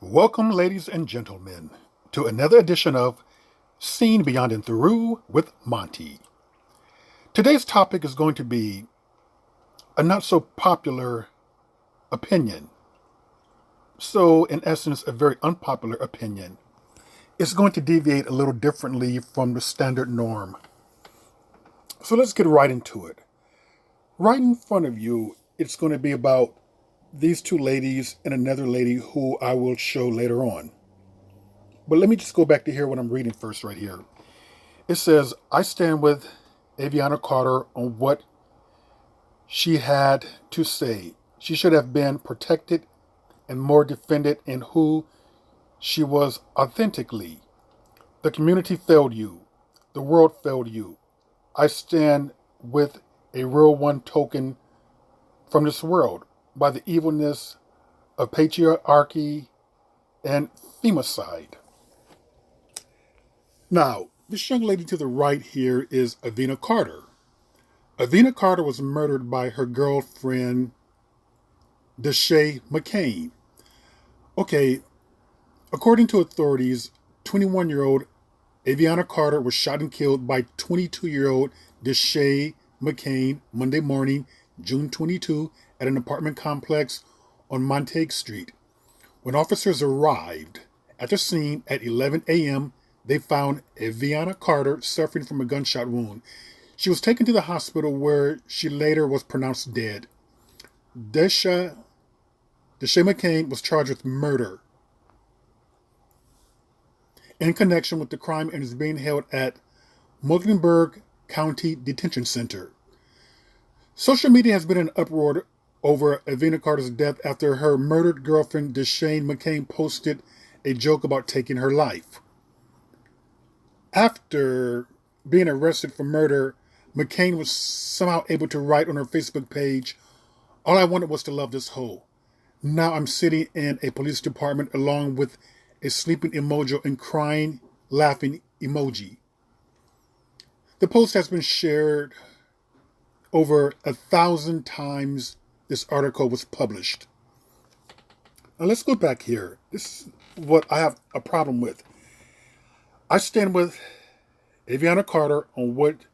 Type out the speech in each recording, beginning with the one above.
Welcome, ladies and gentlemen, to another edition of Seen Beyond and Through with Monty. Today's topic is going to be a not so popular opinion. So, in essence, a very unpopular opinion. It's going to deviate a little differently from the standard norm. So let's get right into it. Right in front of you, it's going to be about these two ladies and another lady who I will show later on. But let me just go back to hear what I'm reading first right here. It says, I stand with Aviana Carter on what she had to say. She should have been protected and more defended in who she was authentically. The community failed you. The world failed you. I stand with a real one token from this world by the evilness of patriarchy and femicide. Now, this young lady to the right here is Aviana Carter. Aviana Carter was murdered by her girlfriend, Deshae McCain. Okay, according to authorities, 21-year-old Aviana Carter was shot and killed by 22-year-old Deshae McCain Monday morning, June 22, at an apartment complex on Montague Street. When officers arrived at the scene at 11 a.m., they found Aviana Carter suffering from a gunshot wound. She was taken to the hospital where she later was pronounced dead. Deshae McCain was charged with murder in connection with the crime and is being held at Mecklenburg County Detention Center. Social media has been in uproar over Aviana Carter's death after her murdered girlfriend Deshae McCain posted a joke about taking her life. After being arrested for murder, McCain was somehow able to write on her Facebook page, "All I wanted was to love this hoe. Now I'm sitting in a police department along with a sleeping emoji and crying, laughing emoji." The post has been shared over 1,000 times this article was published. Now let's go back here. This is what I have a problem with. I stand with Aviana Carter on what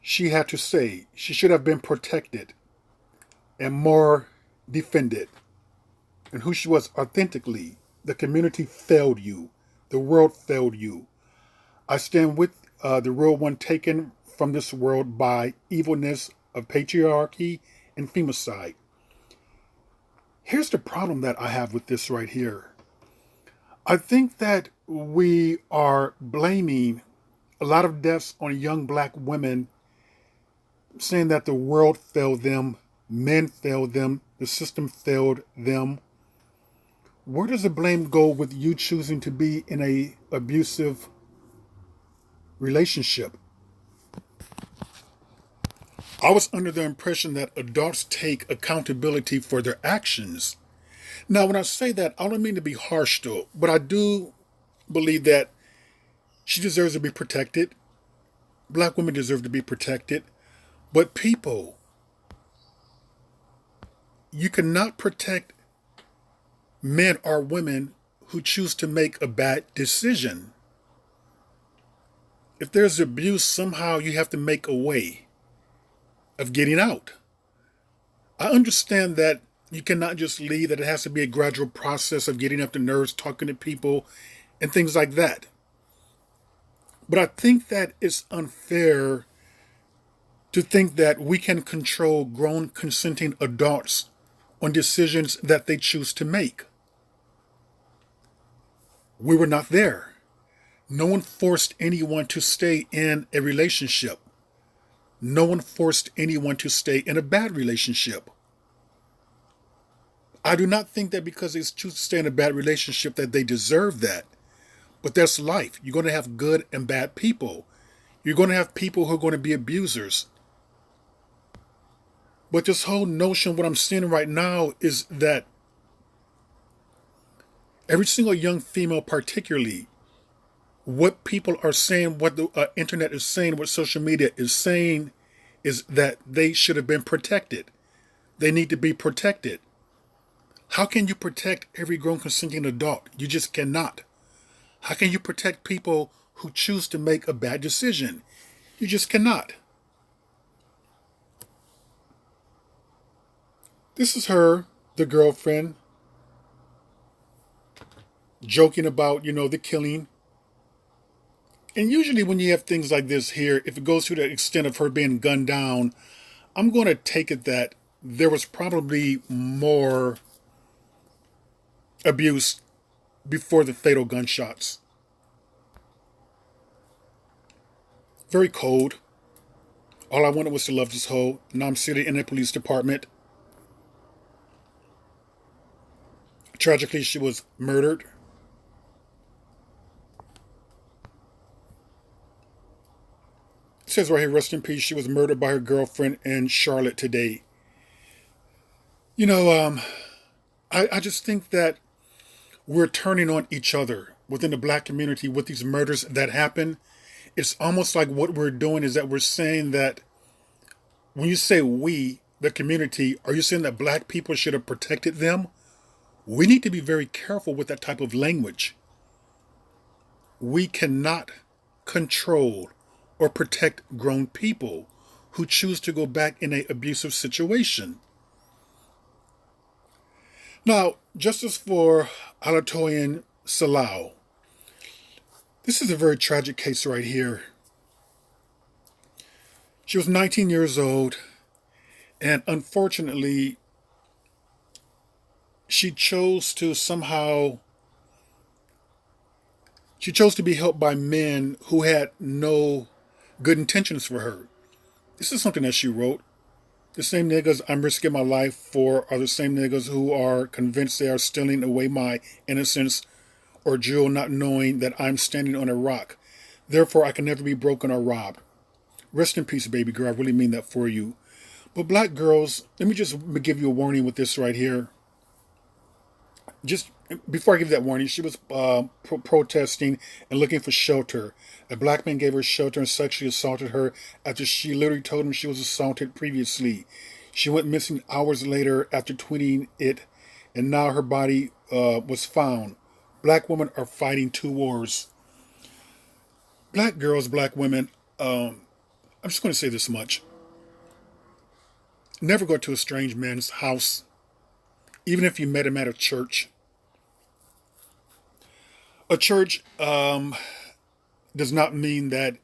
she had to say. She should have been protected and more defended and who she was authentically. The community failed you. The world failed you. I stand with the real one taken from this world by evilness of patriarchy and femicide. Here's the problem that I have with this right here. I think that we are blaming a lot of deaths on young black women, saying that the world failed them, men failed them, the system failed them. Where does the blame go with you choosing to be in a abusive relationship? I was under the impression that adults take accountability for their actions. Now, when I say that, I don't mean to be harsh though, but I do believe that she deserves to be protected. Black women deserve to be protected. But people, you cannot protect men or women who choose to make a bad decision. If there's abuse, somehow you have to make a way of getting out. I understand that you cannot just leave, that it has to be a gradual process of getting up the nerves, talking to people, and things like that. But I think that it's unfair to think that we can control grown consenting adults on decisions that they choose to make. We were not there. No one forced anyone to stay in a relationship. No one forced anyone to stay in a bad relationship. I do not think that because they choose to stay in a bad relationship that they deserve that. But that's life. You're going to have good and bad people. You're going to have people who are going to be abusers. But this whole notion, what I'm seeing right now is that every single young female particularly, what people are saying, what the internet is saying, what social media is saying is that they should have been protected. They need to be protected. How can you protect every grown consenting adult? You just cannot. How can you protect people who choose to make a bad decision? You just cannot. This is her, the girlfriend, joking about, the killing. And usually when you have things like this here, if it goes to the extent of her being gunned down, I'm going to take it that there was probably more abuse before the fatal gunshots. Very cold. All I wanted was to love this hoe. Now I'm sitting in the police department. Tragically, she was murdered. It says right here, rest in peace. She was murdered by her girlfriend in Charlotte today. I just think that we're turning on each other within the black community with these murders that happen. It's almost like what we're doing is that we're saying that when you say we, the community, are you saying that black people should have protected them? We need to be very careful with that type of language. We cannot control or protect grown people who choose to go back in an abusive situation. Now, justice for Oluwatoyin Salau. This is a very tragic case right here. She was 19 years old, and unfortunately, she chose to be helped by men who had no good intentions for her. This is something that she wrote. The same niggas I'm risking my life for are the same niggas who are convinced they are stealing away my innocence or jewel, not knowing that I'm standing on a rock. Therefore, I can never be broken or robbed. Rest in peace, baby girl. I really mean that for you. But black girls, let me just give you a warning with this right here. Just before I give that warning, she was protesting and looking for shelter. A black man gave her shelter and sexually assaulted her after she literally told him she was assaulted previously. She went missing hours later after tweeting it, and now her body was found. Black women are fighting two wars. Black girls, black women, I'm just going to say this much. Never go to a strange man's house, even if you met him at a church. A church does not mean that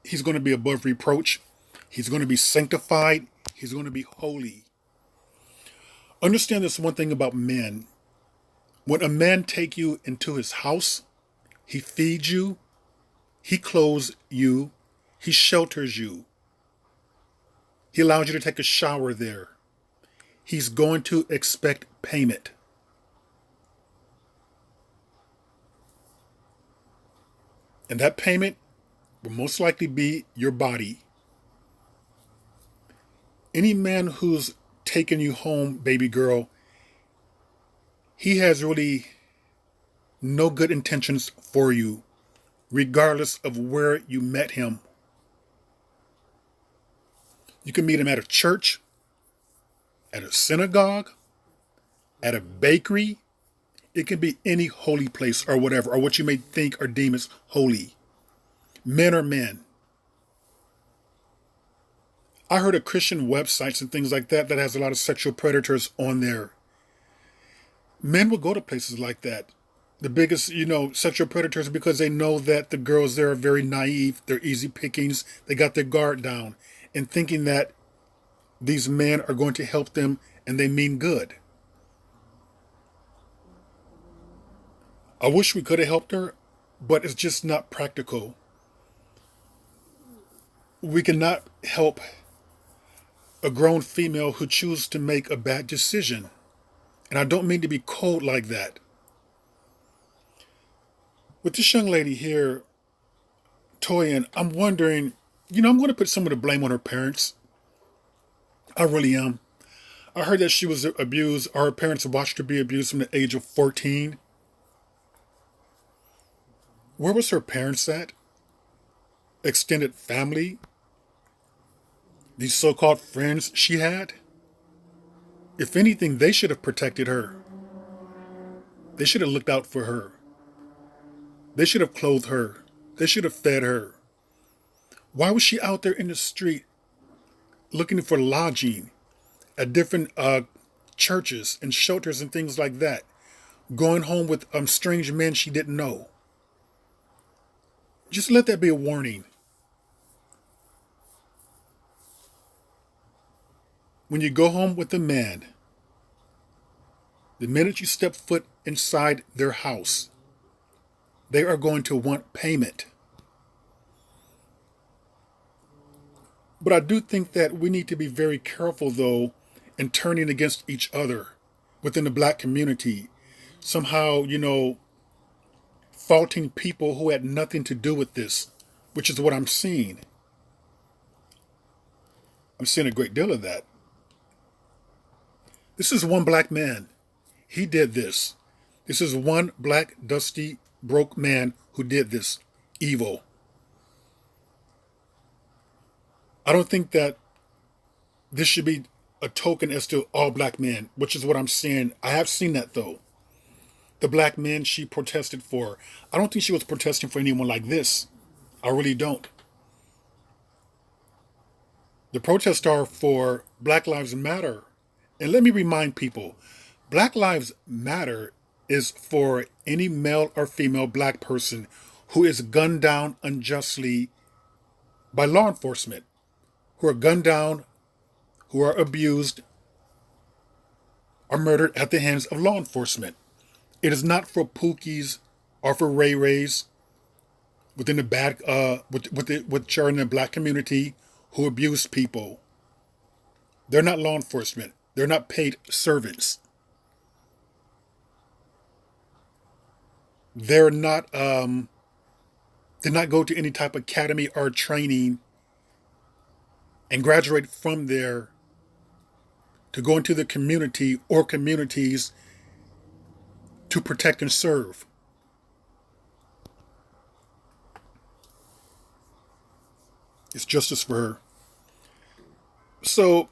he's going to be above reproach. He's going to be sanctified. He's going to be holy. Understand this one thing about men. When a man take you into his house, he feeds you, he clothes you, he shelters you. He allows you to take a shower there. He's going to expect payment. And that payment will most likely be your body. Any man who's taken you home, baby girl, he has really no good intentions for you, regardless of where you met him. You can meet him at a church, at a synagogue, at a bakery. It can be any holy place or whatever, or what you may think or deem as holy. Men are men. I heard of Christian websites and things like that has a lot of sexual predators on there. Men will go to places like that. The biggest, sexual predators, because they know that the girls there are very naive. They're easy pickings. They got their guard down and thinking that these men are going to help them and they mean good. I wish we could have helped her, but it's just not practical. We cannot help a grown female who chooses to make a bad decision. And I don't mean to be cold like that. With this young lady here, Toyin, I'm wondering, I'm going to put some of the blame on her parents. I really am. I heard that she was abused, or her parents watched her be abused from the age of 14. Where was her parents at? Extended family? These so-called friends she had? If anything, they should have protected her. They should have looked out for her. They should have clothed her. They should have fed her. Why was she out there in the street looking for lodging at different churches and shelters and things like that? Going home with strange men she didn't know. Just let that be a warning. When you go home with a man, the minute you step foot inside their house, they are going to want payment. But I do think that we need to be very careful, though, in turning against each other within the black community. Somehow, faulting people who had nothing to do with this, which is what I'm seeing. I'm seeing a great deal of that. This is one black man. He did this. This is one black, dusty, broke man who did this evil. I don't think that this should be a token as to all black men, which is what I'm seeing. I have seen that, though. The black men she protested for. I don't think she was protesting for anyone like this. I really don't. The protests are for Black Lives Matter. And let me remind people, Black Lives Matter is for any male or female black person who is gunned down unjustly by law enforcement, who are gunned down, who are abused, or murdered at the hands of law enforcement. It is not for Pookies or for Ray Rays within the bad which are in the black community who abuse people. They're not law enforcement. They're not paid servants. They're not did not go to any type of academy or training and graduate from there to go into the community or communities to protect and serve. It's justice for her. So,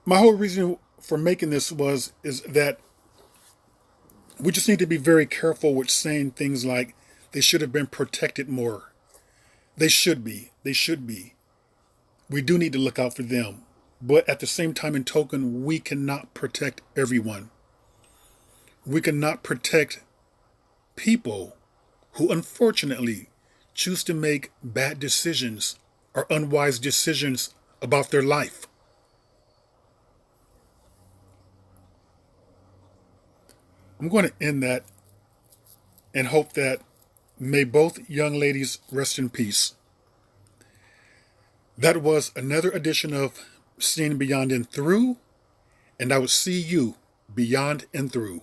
my whole reason for making this is that we just need to be very careful with saying things like they should have been protected more. They should be. They should be. We do need to look out for them. But at the same time and token, we cannot protect everyone. We cannot protect people who unfortunately choose to make bad decisions or unwise decisions about their life. I'm going to end that and hope that may both young ladies rest in peace. That was another edition of Seeing Beyond and Through, and I will see you beyond and through.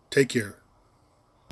Take care.